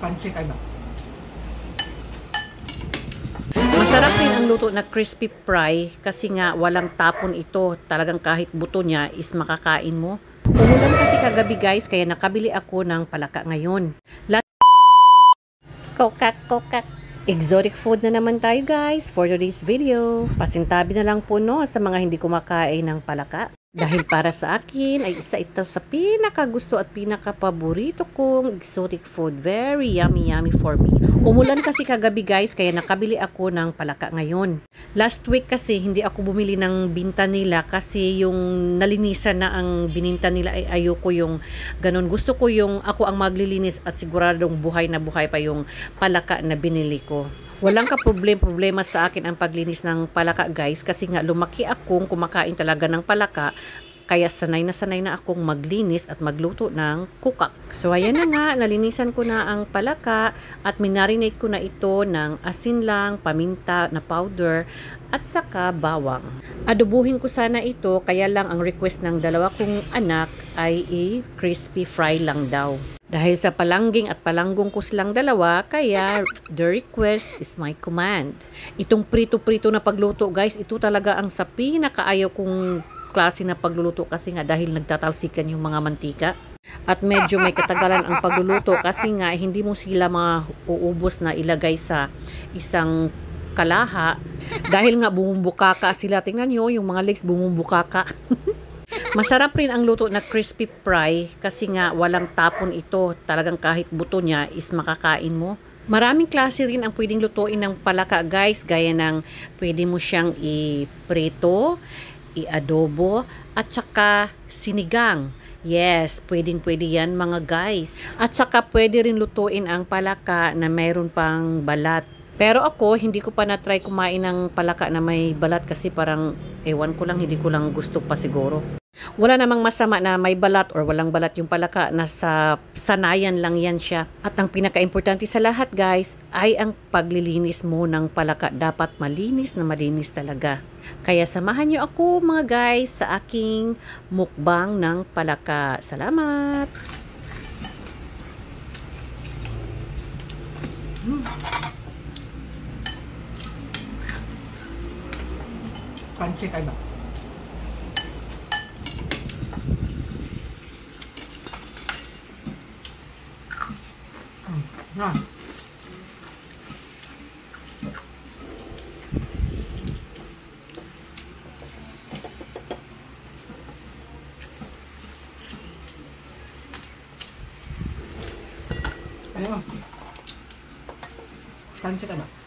Pansit ano? Masarap din ang luto na crispy fry kasi nga walang tapon ito. Talagang kahit buto niya is makakain mo. Umulan kasi kagabi guys kaya nakabili ako ng palaka ngayon. Kokak. Exotic food na naman tayo guys for today's video. Pasintabi na lang po no sa mga hindi kumakain ng palaka. Dahil para sa akin ay isa ito sa pinakagusto at pinakapaborito kong exotic food. Very yummy for me. Umulan kasi kagabi guys kaya nakabili ako ng palaka ngayon. Last week kasi hindi ako bumili ng binta nila kasi yung nalinisan na ang bininta nila ay ayoko yung ganun. Gusto ko yung ako ang maglilinis at siguradong buhay na buhay pa yung palaka na binili ko. Walang ka-problema sa akin ang paglinis ng palaka guys kasi nga lumaki akong kumakain talaga ng palaka kaya sanay na akong maglinis at magluto ng kukak. So ayan na nga, nalinisan ko na ang palaka at minarinate ko na ito ng asin lang, paminta na powder at saka bawang. Adobuhin ko sana ito kaya lang ang request ng dalawa kong anak ay crispy fry lang daw. Dahil sa palangging at palanggong ko silang dalawa, kaya the request is my command. Itong prito-prito na pagluto guys, ito talaga ang sa pinakaayaw kong klase na pagluluto kasi nga dahil nagtatalsikan yung mga mantika. At medyo may katagalan ang pagluluto kasi nga hindi mo sila mauubos na ilagay sa isang kalaha. Dahil nga bumubukaka sila. Tingnan nyo, yung mga legs bumubukaka. Masarap rin ang luto na crispy fry kasi nga walang tapon ito. Talagang kahit buto niya is makakain mo. Maraming klase rin ang pwedeng lutuin ng palaka guys. Gaya ng pwede mo siyang i-prito, i-adobo, at saka sinigang. Yes, pwede yan mga guys. At saka pwede rin lutuin ang palaka na mayroon pang balat. Pero ako, hindi ko pa na-try kumain ng palaka na may balat kasi parang, ewan ko lang, hindi ko lang gusto pa siguro. Wala namang masama na may balat or walang balat yung palaka, nasa sanayan lang yan siya. At ang pinaka-importante sa lahat guys, ay ang paglilinis mo ng palaka. Dapat malinis na malinis talaga. Kaya samahan nyo ako mga guys sa aking mukbang ng palaka. Salamat! Pansit ano? Yan. Ayun. Pansit ano?